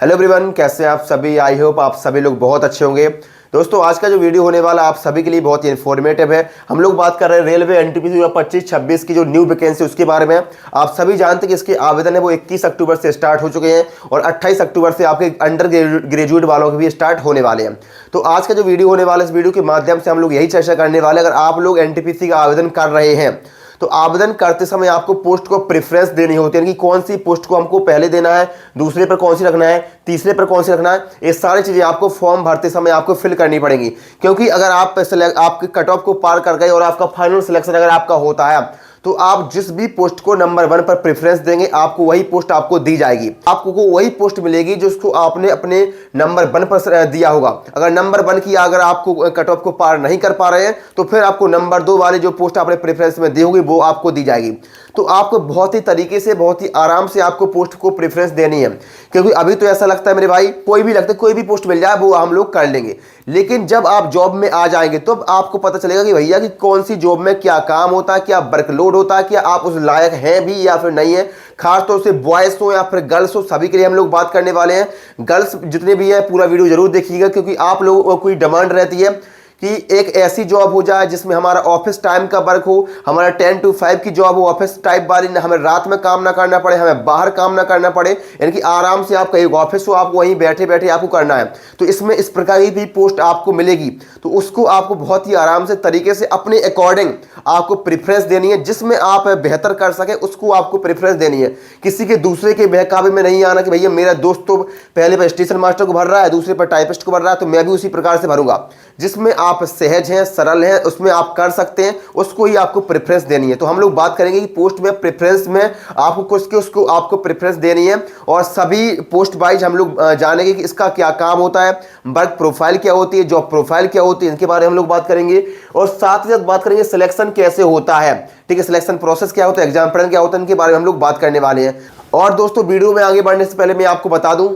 Hello everyone, कैसे हैं आप सभी। आई होप आप सभी लोग बहुत अच्छे होंगे। दोस्तों, आज का जो वीडियो होने वाला आप सभी के लिए बहुत ही इन्फॉर्मेटिव है। हम लोग बात कर रहे हैं रेलवे एनटीपीसी 2025-26 की जो न्यू वैकेंसी उसके बारे में। आप सभी जानते हैं कि इसके आवेदन है वो 21 अक्टूबर से स्टार्ट हो चुके हैं और 28 अक्टूबर से आपके अंडर ग्रेजुएट वालों के भी स्टार्ट होने वाले हैं। तो आज का जो वीडियो होने वाला है, इस वीडियो के माध्यम से हम लोग यही चर्चा करने वाले हैं। अगर आप लोग एनटीपीसी का आवेदन कर रहे हैं तो आवेदन करते समय आपको पोस्ट को प्रेफरेंस देनी होती है कि कौन सी पोस्ट को हमको पहले देना है, दूसरे पर कौन सी रखना है, तीसरे पर कौन सी रखना है। ये सारी चीजें आपको फॉर्म भरते समय आपको फिल करनी पड़ेंगी, क्योंकि अगर आप आपके कट ऑफ को पार कर गए और आपका फाइनल सिलेक्शन अगर आपका होता है तो आप जिस भी पोस्ट को नंबर 1 पर प्रेफरेंस देंगे आपको वही पोस्ट आपको दी जाएगी। आपको वही पोस्ट मिलेगी जिसको आपने अपने नंबर 1 पर दिया होगा। अगर नंबर 1 की अगर आपको कट ऑफ को पार नहीं कर पा रहे हैं तो फिर आपको नंबर 2 वाली जो पोस्ट आपने प्रेफरेंस में दी होगी वो आपको दी जाएगी। तो आपको बहुत ही तरीके से, बहुत ही आराम से आपको पोस्ट को प्रेफरेंस देनी है, क्योंकि अभी तो ऐसा लगता है मेरे भाई कोई भी पोस्ट मिल जाए वो हम लोग कर लेंगे, लेकिन जब आप जॉब में आ जाएंगे तो आपको पता चलेगा कि भैया कि कौन सी जॉब में क्या काम होता है, क्या वर्कलोड होता है, क्या आप उस लायक हैं भी या फिर नहीं है। खासतौर से बॉयज हो या फिर गर्ल्स हो, सभी के लिए हम लोग बात करने वाले हैं। गर्ल्स जितने भी है पूरा वीडियो जरूर देखिएगा, क्योंकि आप लोगों को डिमांड रहती है कि एक ऐसी जॉब हो जाए जिसमें हमारा ऑफिस टाइम का वर्क हो, हमारा 10 to 5 की जॉब हो, ऑफिस टाइप वाली, हमें रात में काम ना करना पड़े, हमें बाहर काम ना करना पड़े, यानी कि आराम से आप कहीं ऑफिस हो, आप वहीं बैठे बैठे आपको करना है। तो इसमें इस प्रकार की भी पोस्ट आपको मिलेगी, तो उसको आपको बहुत ही आराम से तरीके से अपने अकॉर्डिंग आपको प्रेफरेंस देनी है। जिसमें आप बेहतर कर सके उसको आपको प्रेफरेंस देनी है। किसी के दूसरे के बहकावे में नहीं आना कि भैया मेरा दोस्त तो पहले पर स्टेशन मास्टर को भर रहा है, दूसरे पर टाइपिस्ट को भर रहा है तो मैं भी उसी प्रकार से भरूंगा। जिसमें आप सहज हैं, सरल हैं, उसमें आप कर सकते हैं, उसको ही आपको प्रेफरेंस देनी है। तो हम लोग बात करेंगे कि पोस्ट में प्रेफरेंस में आपको उसको आपको प्रेफरेंस देनी है, और सभी पोस्ट वाइज हम लोग जानेंगे कि इसका क्या काम होता है, वर्क प्रोफाइल क्या होती है, जॉब प्रोफाइल क्या होती है, इनके बारे में हम लोग बात करेंगे। और साथ ही साथ बात करेंगे सिलेक्शन कैसे होता है, ठीक है, सिलेक्शन प्रोसेस क्या होता है, एग्जाम पैटर्न क्या होता है, इनके बारे में हम लोग बात करने वाले हैं। और दोस्तों, वीडियो में आगे बढ़ने से पहले मैं आपको बता दूं,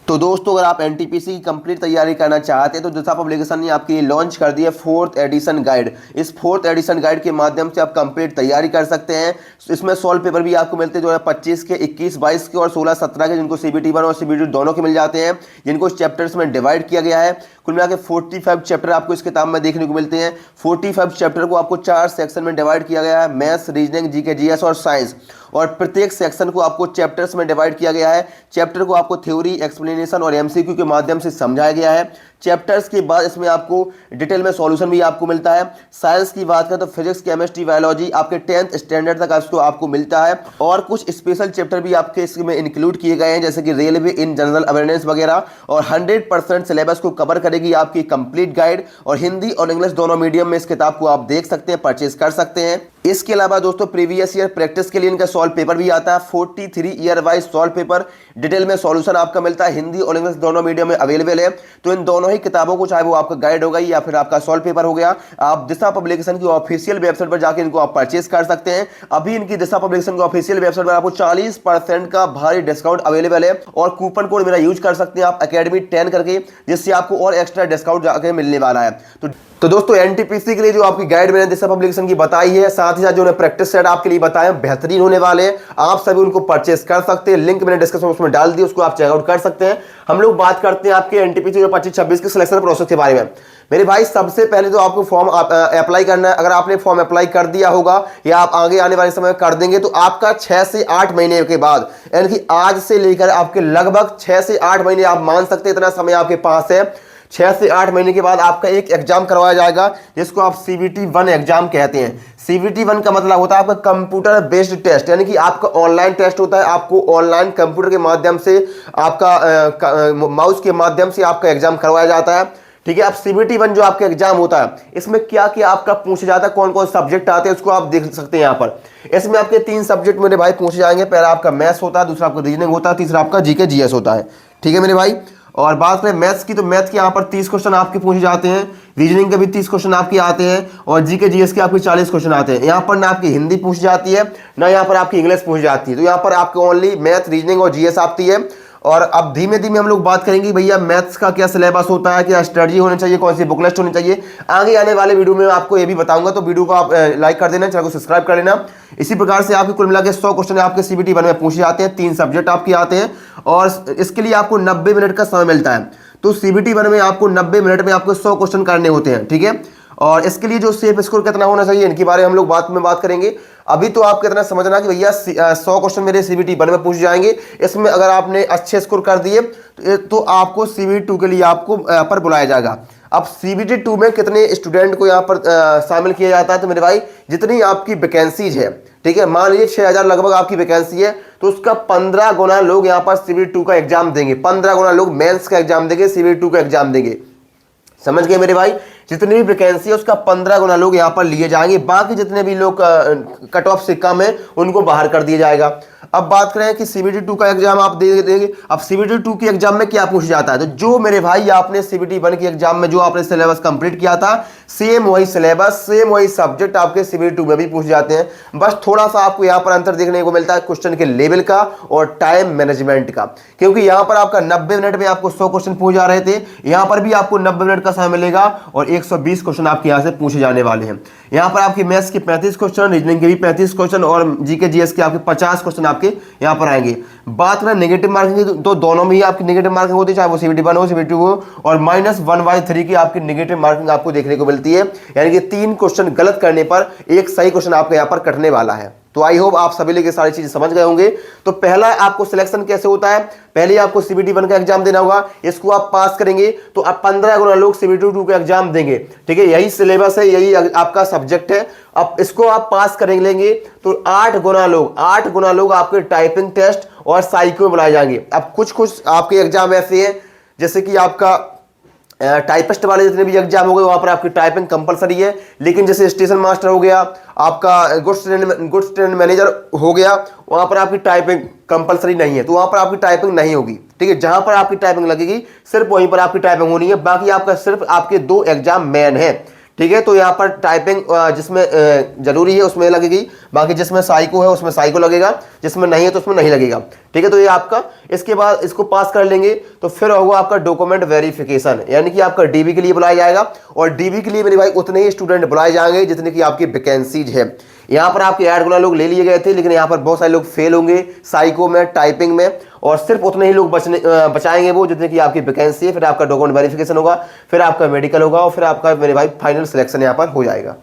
तो दोस्तों अगर आप एनटीपीसी की कंप्लीट तैयारी करना चाहते हैं तो दिशा पब्लिकेशन ने आपके लिए लॉन्च कर दिया 4th एडिशन गाइड। इस 4th एडिशन गाइड के माध्यम से आप कंप्लीट तैयारी कर सकते हैं। इसमें सॉल्व पेपर भी आपको मिलते हैं 2025 के, 21-22 के और 16-17 के, जिनको CBT 1 और CBT 2 दोनों के मिल जाते हैं, जिनको चैप्टर्स में डिवाइड किया गया है। कुल मिला के 45 चैप्टर आपको इस किताब में देखने को मिलते हैं। 45 चैप्टर को आपको 4 सेक्शन में डिवाइड किया गया है, मैथ्स, रीजनिंग, जीके, जीएस और साइंस। और प्रत्येक सेक्शन को आपको चैप्टर्स में डिवाइड किया गया है। चैप्टर को आपको थ्योरी, एक्सप्लेनेशन और MCQ के माध्यम से समझाया गया है। चैप्टर्स के बाद इसमें आपको डिटेल में सॉल्यूशन भी आपको मिलता है। साइंस की बात करें तो फिजिक्स, केमिस्ट्री, बायोलॉजी आपके 10th स्टैंडर्ड तक इसको आपको मिलता है। और कुछ स्पेशल चैप्टर भी आपके इसमें इंक्लूड किए गए हैं, जैसे कि रेलवे इन जनरल अवेयरनेस वगैरह। और 100% सिलेबस को कवर करेगी आपकी कंप्लीट गाइड। और हिंदी और इंग्लिश दोनों मीडियम में इस किताब को आप देख सकते हैं, परचेज कर सकते हैं। इसके अलावा दोस्तों प्रीवियस ईयर प्रैक्टिस के लिए इनका सॉल्व पेपर भी आता है, 43 year wise solve paper. Detail में सॉल्यूशन आपका मिलता है, हिंदी और इंग्लिश दोनों मीडियम में अवेलेबल है। तो इन दोनों ही किताबों को, चाहे वो आपका गाइड होगा या फिर आपका सॉल्व पेपर हो गया, आप दिशा पब्लिकेशन की ऑफिशियल वेबसाइट पर जाकर इनको आप परचेज कर सकते हैं। अभी इनकी दिशा पब्लिकेशन की ऑफिशियल वेबसाइट पर आपको 40% का भारी डिस्काउंट अवेलेबल है, और कूपन कोड मेरा यूज कर सकते हैं आप Academy 10 करके, जिससे आपको और एक्स्ट्रा डिस्काउंट जाके मिलने वाला है। तो दोस्तों एनटीपीसी के लिए जो आपकी गाइड मैंने दिशा पब्लिकेशन की बताई है, साथ ही साथ जो प्रैक्टिस सेट आपके लिए बताए बेहतरीन होने वाले हैं, आप सभी उनको परचेस कर सकते हैं। लिंक मैंने डिस्क्रिप्शन उसमें डाल दी, उसको आप चेकआउट कर सकते हैं। हम लोग बात करते हैं आपके एनटीपीसी 25-26 के सिलेक्शन प्रोसेस के बारे में। मेरे भाई, सबसे पहले तो आपको फॉर्म अप्लाई करना है। अगर आपने फॉर्म अप्लाई कर दिया होगा या आप आगे आने वाले समय में कर देंगे तो आपका 6 से 8 महीने के बाद, यानी कि आज से लेकर आपके लगभग 6 से 8 महीने आप मान सकते हैं, इतना समय आपके पास है। 6 से 8 महीने के बाद आपका एक एग्जाम करवाया जाएगा, जिसको आप CBT 1 एग्जाम कहते हैं। CBT 1 का मतलब होता है आपका कंप्यूटर बेस्ड टेस्ट, यानी कि आपका ऑनलाइन टेस्ट होता है। आपको ऑनलाइन कंप्यूटर के माध्यम से, आपका माउस के माध्यम से आपका एग्जाम करवाया जाता है, ठीक है। अब CBT 1 जो आपका एग्जाम होता है, इसमें क्या क्या आपका पूछा जाता है, कौन कौन सब्जेक्ट आते हैं, उसको आप देख सकते हैं यहाँ पर। इसमें आपके 3 सब्जेक्ट मेरे भाई पूछे जाएंगे। पहला आपका मैथ्स होता है, दूसरा आपका रीजनिंग होता है, तीसरा आपका जीके जीएस होता है, ठीक है मेरे भाई। और बात करें मैथ्स की, तो मैथ के यहाँ पर 30 क्वेश्चन आपके पूछे जाते हैं, रीजनिंग के भी 30 क्वेश्चन आपके आते हैं, और जीके जीएस के आपके 40 क्वेश्चन आते हैं। यहाँ पर ना आपकी हिंदी पूछी जाती है, ना यहाँ पर आपकी इंग्लिश पूछी जाती है। तो यहाँ पर आपको ओनली मैथ, रीजनिंग और जीएस आती है। और अब धीमे धीमे हम लोग बात करेंगे भैया मैथ्स का क्या सिलेबस होता है, क्या स्ट्रेटजी होनी चाहिए, कौन सी बुक लिस्ट होनी चाहिए। आगे आने वाले वीडियो में आपको ये भी बताऊंगा, तो वीडियो को आप लाइक कर देना, चैनल को सब्सक्राइब कर लेना। इसी प्रकार से आपके कुल मिला के 100 क्वेश्चन आपके CBT 1 में पूछे जाते हैं, 3 सब्जेक्ट आपके आते हैं और इसके लिए आपको 90 मिनट का समय मिलता है। तो CBT 1 में आपको 90 मिनट में आपको 100 क्वेश्चन करने होते हैं, ठीक है। और इसके लिए जो सेफ स्कोर कितना होना चाहिए इनके बारे में हम लोग बाद में बात करेंगे। अभी तो आपको इतना समझना कि भैया 100 क्वेश्चन मेरे CBT 1 में पूछ जाएंगे। इसमें अगर आपने अच्छे स्कोर कर दिए तो आपको CBT 2 के लिए आपको यहाँ पर बुलाया जाएगा। अब CBT 2 में कितने स्टूडेंट को यहाँ पर शामिल किया जाता है, तो मेरे भाई जितनी आपकी वैकेंसीज है, ठीक है, मान लीजिए 6000 लगभग आपकी वैकेंसी है, तो उसका 15 गुना लोग यहाँ पर CBT 2 का एग्जाम देंगे, 15 गुना लोग मेंस का एग्जाम देंगे, CBT 2 का एग्जाम देंगे। समझ गए मेरे भाई, जितनी भी वैकेंसी है उसका 15 गुना लोग यहाँ पर लिए जाएंगे। बाकी जितने भी लोग कट ऑफ से कम है उनको बाहर कर दिया जाएगा। अब बात करें कि CBT 2 का एग्जाम आप देंगे। अब CBT 2 के एग्जाम में क्या पूछा जाता है, तो जो मेरे भाई आपने CBT 1 के एग्जाम में जो आपने सिलेबस कंप्लीट किया था, सेम वही सिलेबस, सेम वही सब्जेक्ट आपके CBT 2 में भी पूछ जाते हैं। बस थोड़ा सा आपको यहाँ पर अंतर देखने को मिलता है क्वेश्चन के लेवल का और टाइम मैनेजमेंट का, क्योंकि यहाँ पर आपका 90 मिनट में आपको 100 क्वेश्चन पूछ जा रहे थे, यहाँ पर भी आपको 90 मिनट का समय मिलेगा और 120 क्वेश्चन आपके यहाँ से पूछे जाने वाले हैं। यहाँ पर आपकी मैथ्स के 35 क्वेश्चन, रीजनिंग के भी 35 क्वेश्चन और जीके जीएस के आपके 50 क्वेश्चन आपके यहाँ पर आएंगे। बात करें नेगेटिव मार्किंग की, तो दोनों में ही आपकी नेगेटिव मार्किंग होती है, चाहे वो CBT 1 हो, CBT 2 हो, और -1/3 की आपकी नेगेटिव मार्किंग आपको देखने को मिलती है। यानी कि 3 क्वेश्चन गलत करने पर एक सही क्वेश्चन आपके यहाँ पर कटने वाला है। तो आई होप आप सभी लोग सारी चीजें समझ गए होंगे। तो पहला आपको सिलेक्शन कैसे होता है, पहले आपको CBT 1 का एग्जाम देना होगा, इसको आप पास करेंगे तो आप 15 गुना लोग CBT 2 का एग्जाम देंगे, ठीक है। यही सिलेबस है, यही आपका सब्जेक्ट है। अब इसको आप पास कर लेंगे तो 8 गुना लोग आपके टाइपिंग टेस्ट और साइको में बुलाए जाएंगे। अब कुछ आपके एग्जाम ऐसे हैं जैसे कि आपका टाइपिस्ट वाले जितने भी एग्जाम हो गए वहां पर आपकी टाइपिंग कंपलसरी है, लेकिन जैसे स्टेशन मास्टर हो गया, आपका गुड्स ट्रेन मैनेजर हो गया, वहां पर आपकी टाइपिंग कंपलसरी नहीं है, तो वहां पर आपकी टाइपिंग नहीं होगी, ठीक है। जहां पर आपकी टाइपिंग लगेगी सिर्फ वहीं पर आपकी टाइपिंग होनी है। बाकी आपका सिर्फ आपके 2 एग्जाम मेन है, ठीक है। तो यहाँ पर टाइपिंग जिसमें जरूरी है उसमें लगेगी, बाकी जिसमें साइको है उसमें साइको लगेगा, जिसमें नहीं है तो उसमें नहीं लगेगा, ठीक है। तो ये आपका, इसके बाद इसको पास कर लेंगे तो फिर होगा आपका डॉक्यूमेंट वेरिफिकेशन, यानी कि आपका DB के लिए बुलाया जाएगा। और DB के लिए मेरे भाई उतने ही स्टूडेंट बुलाए जाएंगे जितने की आपकी वैकेंसीज है। यहाँ पर आपके 8 गुना लोग ले लिए गए थे, लेकिन यहाँ पर बहुत सारे लोग फेल होंगे साइको में, टाइपिंग में, और सिर्फ उतने ही लोग बचाएंगे वो जितने की आपकी वैकेंसी है। फिर आपका डॉक्यूमेंट वेरिफिकेशन होगा, फिर आपका मेडिकल होगा और फिर आपका मेरे भाई फाइनल सिलेक्शन यहाँ पर हो जाएगा।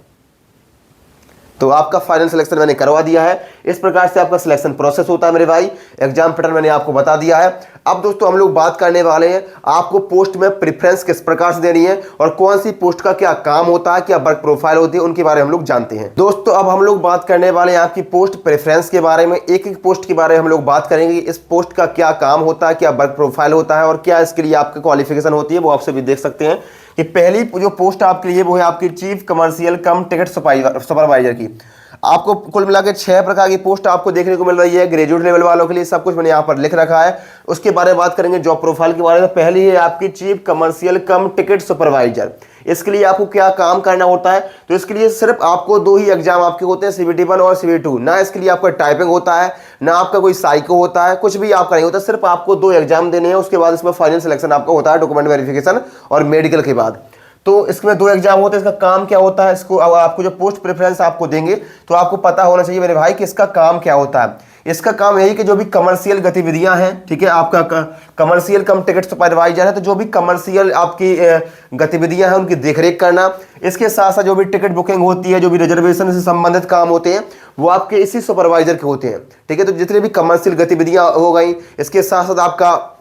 तो आपका फाइनल सिलेक्शन मैंने करवा दिया है। इस प्रकार से आपका सिलेक्शन प्रोसेस होता है मेरे भाई। एग्जाम पैटर्न मैंने आपको बता दिया है। अब दोस्तों हम लोग बात करने वाले हैं आपको पोस्ट में प्रेफरेंस किस प्रकार से देनी है और कौन सी पोस्ट का क्या काम होता है, क्या वर्क प्रोफाइल होती है, उनके बारे में हम लोग जानते हैं। दोस्तों अब हम लोग बात करने वाले हैं आपकी पोस्ट प्रेफरेंस के बारे में। एक एक पोस्ट के बारे में हम लोग बात करेंगे, इस पोस्ट का क्या काम होता है, क्या वर्क प्रोफाइल होता है और क्या इसके लिए आपकी क्वालिफिकेशन होती है, वो आपसे भी देख सकते हैं। कि पहली जो पोस्ट आपके लिए वो है आपकी चीफ कमर्शियल कम टिकट सुपरवाइजर की। आपको कुल मिला के 6 प्रकार की पोस्ट आपको देखने को मिल रही है ग्रेजुएट लेवल वालों के लिए। सब कुछ मैंने यहाँ पर लिख रखा है, उसके बारे में बात करेंगे। जॉब प्रोफाइल के बारे में पहली है आपकी चीफ कमर्शियल कम टिकट सुपरवाइजर। इसके लिए आपको क्या काम करना होता है, तो इसके लिए सिर्फ आपको 2 ही एग्जाम आपके होते हैं, CBT 1 और CBT 2। ना इसके लिए आपका टाइपिंग होता है, ना आपका कोई साइको होता है, कुछ भी आपका नहीं होता। सिर्फ आपको 2 एग्जाम देने हैं, उसके बाद इसमें फाइनल सिलेक्शन आपका होता है डॉक्यूमेंट वेरिफिकेशन और मेडिकल के बाद। तो इसमें 2 एग्जाम होते हैं। इसका काम क्या होता है, इसको आपको जो पोस्ट प्रेफरेंस आपको देंगे तो आपको पता होना चाहिए मेरे भाई कि इसका काम क्या होता है। इसका काम यही कि जो भी कमर्शियल गतिविधियां हैं, ठीक है, आपका कमर्शियल कम टिकट सुपरवाइजर है, तो जो भी कमर्शियल आपकी गतिविधियां हैं उनकी देखरेख करना। इसके साथ साथ जो भी टिकट बुकिंग होती है, जो भी रिजर्वेशन से संबंधित काम होते हैं, वो आपके इसी सुपरवाइजर के होते हैं, ठीक है। तो जितनी भी कमर्शियल गतिविधियां हो गई, इसके साथ साथ आपका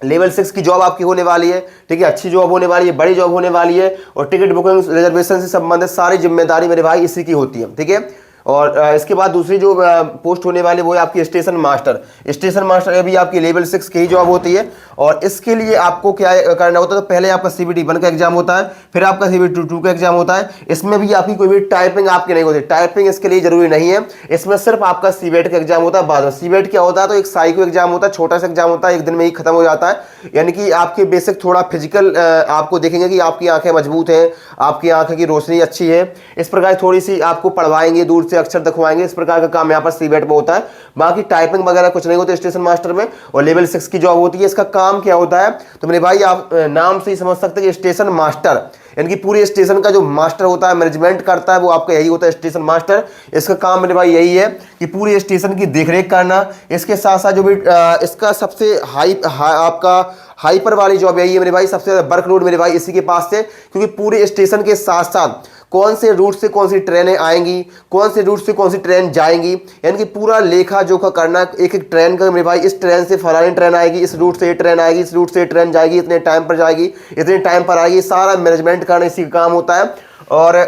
लेवल 6 की जॉब आपकी होने वाली है, ठीक है, अच्छी जॉब होने वाली है, बड़ी जॉब होने वाली है। और टिकट बुकिंग रिजर्वेशन से संबंधित सारी जिम्मेदारी मेरे भाई इसी की होती है, ठीक है। और इसके बाद दूसरी जो पोस्ट होने वाली वो है आपकी स्टेशन मास्टर। स्टेशन मास्टर ये भी आपकी लेवल 6 की ही जॉब होती है। और इसके लिए आपको क्या करना होता है, तो पहले आपका CBT 1 का एग्जाम होता है, फिर आपका CBT 2 का एग्जाम होता है। इसमें भी आपकी कोई भी टाइपिंग आपकी नहीं होती, टाइपिंग इसके लिए जरूरी नहीं है। इसमें सिर्फ आपका CBT का एग्जाम होता है। बाद में CBT क्या होता है, तो एक साइको एग्जाम होता है, छोटा सा एग्जाम होता है, 1 दिन में ही खत्म हो जाता है। यानी कि आपके बेसिक थोड़ा फिजिकल आपको देखेंगे कि आपकी आंखें मजबूत हैं, आपकी आंखें की रोशनी अच्छी है, इस प्रकार थोड़ी सी आपको पढ़वाएंगे दूर से अक्षर दिखवाएंगे, इस प्रकार का काम यहाँ पर सीबेट में होता है। बाकी टाइपिंग वगैरह कुछ नहीं होता स्टेशन मास्टर में। और लेवल 6 की जॉब होती है। इसका काम क्या होता है तो मेरे भाई आप नाम से ही समझ सकते हैं कि स्टेशन मास्टर, यानी कि पूरे स्टेशन का जो मास्टर होता है, मैनेजमेंट करता है, वो आपका यही होता है स्टेशन मास्टर। इसका काम मेरे भाई यही है कि पूरे स्टेशन की देखरेख करना। इसके साथ साथ जो भी इसका सबसे आपका हाइपर वाली जॉब यही है मेरे भाई, सबसे ज्यादा वर्कलोड मेरे भाई इसी के पास से, क्योंकि पूरे स्टेशन के साथ साथ कौन से रूट से कौन सी ट्रेनें आएंगी, कौन से रूट से कौन सी ट्रेन जाएंगी, यानी कि पूरा लेखा जोखा करना एक एक ट्रेन का मेरे भाई। इस ट्रेन से फलानी ट्रेन आएगी, इस रूट से ये ट्रेन आएगी, इस रूट से ये ट्रेन जाएगी, इतने टाइम पर जाएगी, इतने टाइम पर आएगी, सारा मैनेजमेंट करना इसी का काम होता है। और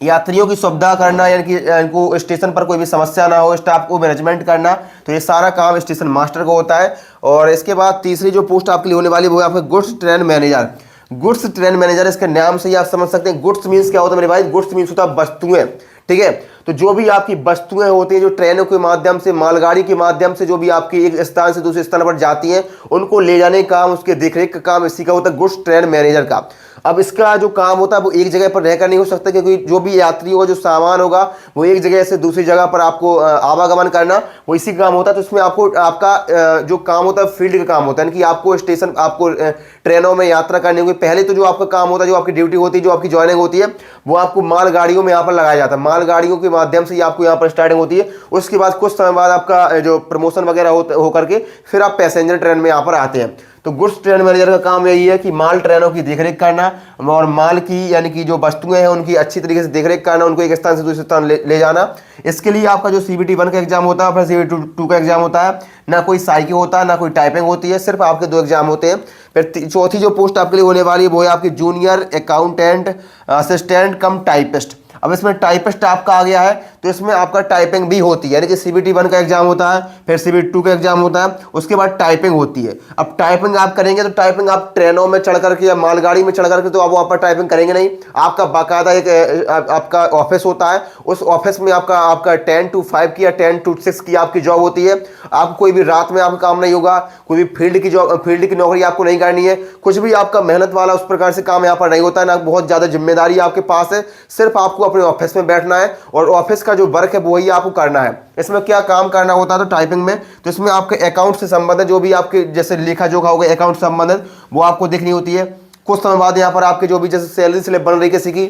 यात्रियों की सुविधा करना, यानी कि इनको स्टेशन पर कोई भी समस्या ना हो, स्टाफ को मैनेजमेंट करना, तो ये सारा काम स्टेशन मास्टर को होता है। और इसके बाद तीसरी जो पोस्ट आपके लिए होने वाली वो है आपका goods train manager. Goods train manager, इसके नाम से ही आप समझ सकते हैं गुड्स मीन्स क्या होता है मेरे भाई। गुड्स मीन्स होता है वस्तुएं, ठीक है। तो जो भी आपकी वस्तुएं होती हैं, जो ट्रेनों के माध्यम से, मालगाड़ी के माध्यम से जो भी आपकी एक स्थान से दूसरे स्थान पर जाती हैं, उनको ले जाने का काम, उसके देखरेख का काम इसी का होता है, गुड्स ट्रेन मैनेजर का। अब इसका जो काम होता है वो एक जगह पर रहकर नहीं हो सकता, क्योंकि जो भी यात्री होगा, जो सामान होगा, वो एक जगह से दूसरी जगह पर आपको आवागमन करना, वो इसी का काम होता है। तो इसमें आपको आपका जो काम होता है फील्ड का काम होता है, यानी कि आपको स्टेशन, आपको ट्रेनों में यात्रा करने के पहले तो जो आपका काम होता है, जो आपकी ड्यूटी होती है, जो आपकी ज्वाइनिंग होती है, वो आपको मालगाड़ियों में यहाँ पर लगाया जाता है। मालगाड़ियों के माध्यम से आपको यहाँ पर स्टार्टिंग होती है। उसके बाद कुछ समय बाद आपका जो प्रमोशन वगैरह होकर के फिर आप पैसेंजर ट्रेन में यहाँ पर आते हैं। तो गुड्स ट्रेन मैनेजर का काम यही है कि माल ट्रेनों की देखरेख करना और माल की, यानी कि जो वस्तुएं हैं उनकी अच्छी तरीके से देखरेख करना, उनको एक स्थान से दूसरे स्थान ले जाना। इसके लिए आपका जो CBT 1 का एग्जाम होता है, फिर CBT 2 का एग्जाम होता है। ना कोई साइकिल होता है, ना कोई टाइपिंग होती है, सिर्फ आपके 2 एग्जाम होते हैं। फिर चौथी जो पोस्ट आपके लिए होने वाली है वो है आपकी जूनियर अकाउंटेंट असिस्टेंट कम टाइपिस्ट। अब इसमें टाइपिस्ट आपका आ गया है, तो इसमें आपका टाइपिंग भी होती है, यानी कि CBT 1 का एग्जाम होता है, फिर CBT 2 का एग्जाम होता है, उसके बाद टाइपिंग होती है। अब टाइपिंग आप करेंगे तो टाइपिंग आप ट्रेनों में चढ़ करके या मालगाड़ी में चढ़ करके तो आप वहाँ पर टाइपिंग करेंगे नहीं। आपका बाकायदा एक आपका ऑफिस होता है, उस ऑफिस में आपका 10 to 5 की या 10 to 6 की आपकी जॉब होती है। आपको कोई भी रात में आपका काम नहीं होगा, कोई भी फील्ड की नौकरी आपको नहीं करनी है, कुछ भी आपका मेहनत वाला उस प्रकार से काम यहाँ पर नहीं होता है, ना बहुत ज़्यादा जिम्मेदारी आपके पास है। सिर्फ आपको अपने ऑफिस में बैठना है और ऑफिस का जो वर्क है वही आपको करना है। इसमें क्या काम करना होता है तो टाइपिंग में, तो इसमें आपके अकाउंट से संबंधित जो भी आपके जैसे लेखा जोखा होगा, अकाउंट से संबंधित, वो आपको देखनी होती है। कुछ समय बाद यहाँ पर आपके जो भी जैसे सैलरी स्लिप बन रही किसी की,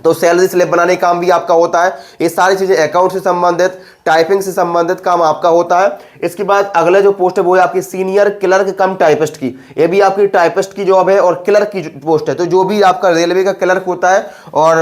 तो सैलरी स्लिप बनाने का काम भी आपका होता है। ये सारी चीजें अकाउंट से संबंधित, टाइपिंग से संबंधित काम आपका होता है। इसके बाद अगला जो पोस्ट है वो है आपकी सीनियर क्लर्क कम टाइपिस्ट की। ये भी आपकी टाइपिस्ट की जॉब है और क्लर्क की पोस्ट है। तो जो भी आपका रेलवे का क्लर्क होता है और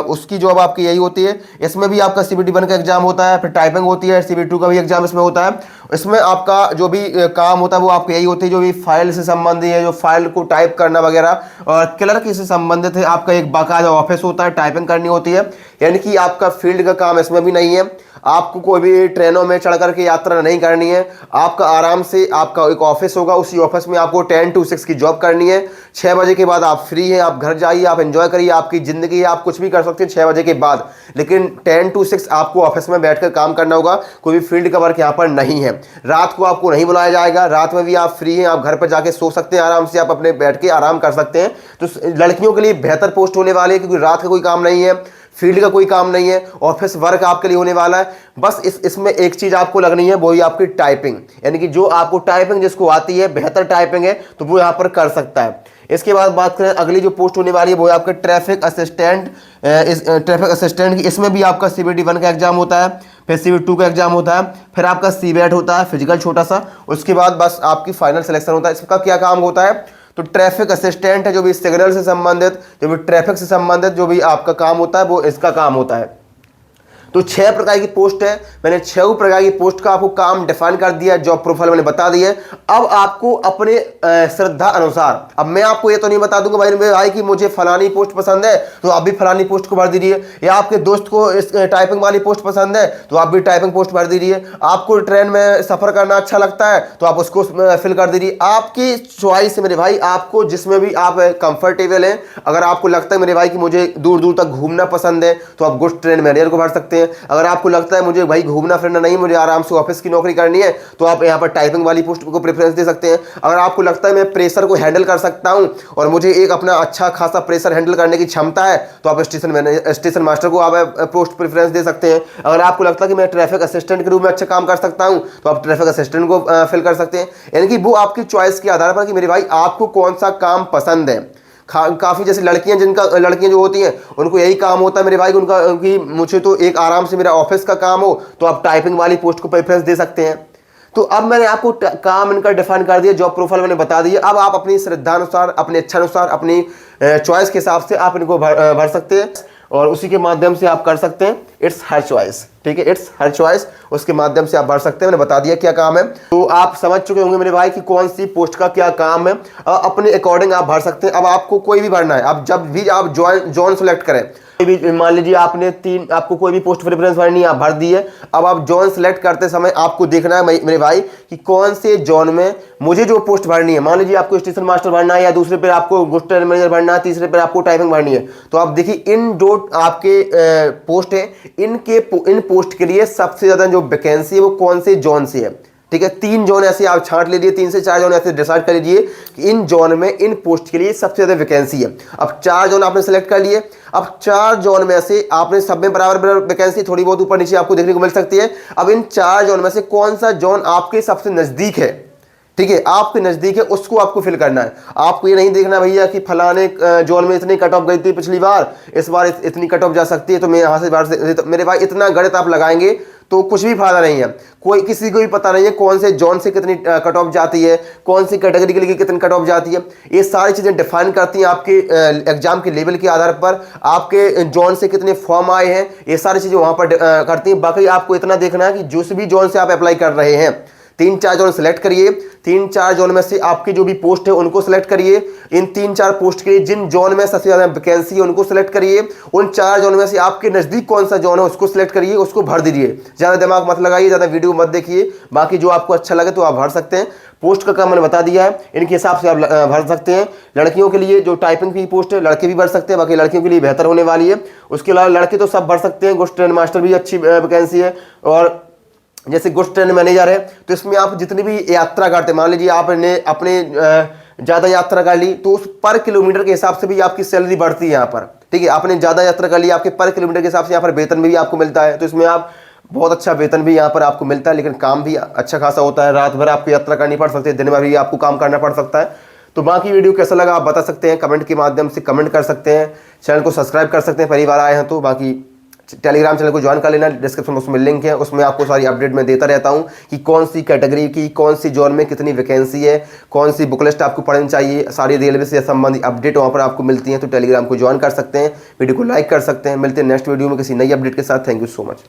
उसकी जॉब आपकी यही होती है। इसमें भी आपका CBT 1 का एग्जाम होता है, फिर टाइपिंग होती है, CBT 2 का भी एग्जाम इसमें होता है। इसमें आपका जो भी काम होता है वो आपको यही होती है, जो भी फाइल से संबंधित है, जो फाइल को टाइप करना वगैरह। और क्लर्क से संबंधित है, आपका एक बाकायदा ऑफिस होता है, टाइपिंग करनी होती है, यानी कि आपका फील्ड का काम इसमें भी नहीं है। आपको कोई भी ट्रेनों में चढ़ करके यात्रा नहीं करनी है। आपका आराम से आपका एक ऑफिस होगा, उसी ऑफिस में आपको 10 to 6 की जॉब करनी है। 6 बजे के बाद आप फ्री हैं, आप घर जाइए, आप एंजॉय करिए, आपकी ज़िंदगी है, आप कुछ भी कर सकते हैं 6 बजे के बाद। लेकिन 10 to 6 आपको ऑफिस में बैठकर काम करना होगा। कोई भी फील्ड का वर्क यहाँ पर नहीं है। रात को आपको नहीं बुलाया जाएगा, रात में भी आप फ्री हैं, आप घर पर जाके सो सकते हैं आराम से, आप अपने बैठ के आराम कर सकते हैं। तो लड़कियों के लिए बेहतर पोस्ट होने वाली है, क्योंकि रात का कोई काम नहीं है, फील्ड का कोई काम नहीं है, ऑफिस वर्क आपके लिए होने वाला है। बस इसमें एक चीज आपको लगनी है, वही आपकी टाइपिंग, यानी कि जो आपको टाइपिंग जिसको आती है, बेहतर टाइपिंग है, तो वो यहाँ पर कर सकता है। इसके बाद बात करें अगली जो पोस्ट होने वाली है वो है आपका ट्रैफिक असिस्टेंट। ट्रैफिक असिस्टेंट की इसमें भी आपका CBT 1 का एग्जाम होता है, फिर CBT 2 का एग्जाम होता है, फिर आपका CBAT होता है, फिजिकल छोटा सा। उसके बाद बस आपकी फाइनल सिलेक्शन होता है। इसका क्या काम होता है तो ट्रैफिक असिस्टेंट है, जो भी सिग्नल से संबंधित, जो भी ट्रैफिक से संबंधित जो भी आपका काम होता है वो इसका काम होता है। तो 6 प्रकार की पोस्ट है। मैंने 6 प्रकार की पोस्ट का आपको काम डिफाइन कर दिया, जॉब प्रोफाइल मैंने बता दी है। अब आपको अपने श्रद्धा अनुसार, अब मैं आपको ये तो नहीं बता दूंगा भाई कि मुझे फलानी पोस्ट पसंद है तो आप भी फलानी पोस्ट को भर दीजिए, या आपके दोस्त को इस टाइपिंग वाली पोस्ट पसंद है तो आप भी टाइपिंग पोस्ट भर दीजिए, आपको ट्रेन में सफर करना अच्छा लगता है तो आप उसको फिल कर दीजिए। आपकी चॉइस है मेरे भाई, आपको जिसमें भी आप कंफर्टेबल हैं। अगर आपको लगता है मेरे भाई कि मुझे दूर दूर तक घूमना पसंद है तो आप गुड्स ट्रेन मैनेजर को भर सकते हैं। हैं। अगर आपको लगता है मुझे भाई घूमना फिरना नहीं, मुझे आराम से ऑफिस की नौकरी करनी है, तो आप यहाँ पर टाइपिंग वाली पोस्ट को प्रेफरेंस दे सकते हैं। अगर आपको लगता है मैं प्रेशर को हैंडल कर सकता हूँ और मुझे एक अपना अच्छा खासा प्रेशर हैंडल करने की क्षमता है, तो आप स्टेशन मास्टर को आप पोस्ट प्रेफरेंस दे सकते हैं। अगर आपको लगता है कि मैं ट्रैफिक असिस्टेंट के रूप में अच्छा काम कर सकता हूं, तो आप ट्रैफिक असिस्टेंट को फिल कर सकते हैं। यानी कि वो आपकी चॉइस के आधार पर कि मेरे भाई आपको कौन सा काम पसंद है। काफ़ी जैसे लड़कियां जो होती हैं उनको यही काम होता है मेरे भाई, उनका कि मुझे तो एक आराम से मेरा ऑफिस का काम हो, तो आप टाइपिंग वाली पोस्ट को प्रेफरेंस दे सकते हैं। तो अब मैंने आपको काम इनका डिफाइन कर दिया, जॉब प्रोफाइल मैंने बता दी है। अब आप अपनी श्रद्धानुसार, अपने इच्छानुसार, अपनी चॉइस के हिसाब से आप इनको भर सकते हैं और उसी के माध्यम से आप कर सकते हैं। इट्स हर चॉइस, ठीक है, इट्स हर चॉइस, उसके माध्यम से आप भर सकते हैं। मैंने बता दिया क्या काम है, तो आप समझ चुके होंगे मेरे भाई कि कौन सी पोस्ट का क्या काम है। अपने अकॉर्डिंग आप भर सकते हैं। अब आपको कोई भी भरना है, अब जब भी आप जॉन सेलेक्ट करें, मान लीजिए आपको कोई भी पोस्ट प्रेफरेंस भरनी है, आप भर दी है। अब आप जॉन सेलेक्ट करते समय आपको देखना है मेरे भाई कि कौन से जॉन में मुझे जो पोस्ट भरनी है। मान लीजिए आपको स्टेशन मास्टर भरना है, या दूसरे पे आपको गुड्स ट्रेन मैनेजर भरना है, तीसरे पे आपको टाइपिंग भरनी है। तो आप देखिए इन जो आपके पोस्ट है, इन पोस्ट के लिए सबसे ज्यादा जो वैकेंसी है वो कौन से जॉन से है, ठीक है। 3 जोन ऐसे आप छांट लीजिए, 3 से 4 जोन ऐसे डिसाइड कर लीजिए कि इन जोन में इन पोस्ट के लिए सबसे ज्यादा वैकेंसी है। अब 4 जोन आपने सेलेक्ट कर लिए। अब 4 जोन में से आपने सब में बराबर वैकेंसी, थोड़ी बहुत ऊपर नीचे आपको देखने को मिल सकती है। अब इन 4 जोन में से कौन सा जोन आपके सबसे नजदीक है, ठीक है, आपके नजदीक है, उसको आपको फिल करना है। आपको ये नहीं देखना भैया कि फलाने जोन में इतनी कट ऑफ गई थी पिछली बार, इस बार इतनी कट ऑफ जा सकती है, तो मैं यहाँ से बाहर से, तो मेरे भाई इतना गणित आप लगाएंगे तो कुछ भी फायदा नहीं है। कोई किसी को भी पता नहीं है कौन से जोन से कितनी कट ऑफ जाती है, कौन सी कैटेगरी के लिए कितनी कट ऑफ जाती है। ये सारी चीजें डिफाइन करती हैं आपके एग्जाम के लेवल के आधार पर, आपके जोन से कितने फॉर्म आए हैं, ये सारी चीजें वहां पर करती हैं। बाकी आपको इतना देखना है कि जिस भी जोन से आप अप्लाई कर रहे हैं, 3-4 जोन सेलेक्ट करिए। 3-4 जोन में से आपकी जो भी पोस्ट है उनको सेलेक्ट करिए। इन 3-4 पोस्ट के लिए जिन जोन में सबसे ज्यादा वैकेंसी है उनको सेलेक्ट करिए। उन 4 जोन में से आपके नजदीक कौन सा जोन है उसको सेलेक्ट करिए, उसको भर दीजिए। ज्यादा दिमाग मत लगाइए, ज्यादा वीडियो मत देखिए। बाकी जो आपको अच्छा लगे तो आप भर सकते हैं। पोस्ट का काम मैंने बता दिया है, इनके हिसाब से आप भर सकते हैं। लड़कियों के लिए जो टाइपिंग की पोस्ट है लड़के भी भर सकते हैं, बाकी लड़कियों के लिए बेहतर होने वाली है। उसके अलावा लड़के तो सब भर सकते हैं। गुड्स ट्रेन मास्टर भी अच्छी वैकेंसी है, और जैसे गुड्स ट्रेन मैनेजर है तो इसमें आप जितनी भी यात्रा करते हैं, मान लीजिए आपने अपने ज़्यादा यात्रा कर ली, तो उस पर किलोमीटर के हिसाब से भी आपकी सैलरी बढ़ती है यहाँ पर, ठीक है। आपने ज़्यादा यात्रा कर ली, आपके पर किलोमीटर के हिसाब से यहाँ पर वेतन भी आपको मिलता है। तो इसमें आप बहुत अच्छा वेतन भी यहाँ पर आपको मिलता है, लेकिन काम भी अच्छा खासा होता है। रात भर आपको यात्रा करनी पड़ सकती है, दिन भर भी आपको काम करना पड़ सकता है। तो बाकी वीडियो कैसा लगा आप बता सकते हैं, कमेंट के माध्यम से कमेंट कर सकते हैं। चैनल को सब्सक्राइब कर सकते हैं, पहली बार आए हैं तो। बाकी टेलीग्राम चैनल को ज्वाइन कर लेना, डिस्क्रिप्शन में उसमें लिंक है, उसमें आपको सारी अपडेट मैं देता रहता हूं कि कौन सी कैटेगरी की कौन सी जोन में कितनी वैकेंसी है, कौन सी बुक लिस्ट आपको पढ़नी चाहिए। सारी रेलवे से संबंधित अपडेट वहां पर आपको मिलती हैं। तो टेलीग्राम को ज्वाइन कर सकते हैं, वीडियो को लाइक कर सकते हैं। मिलते हैं नेक्स्ट वीडियो में किसी नई अपडेट के साथ। Thank you so much.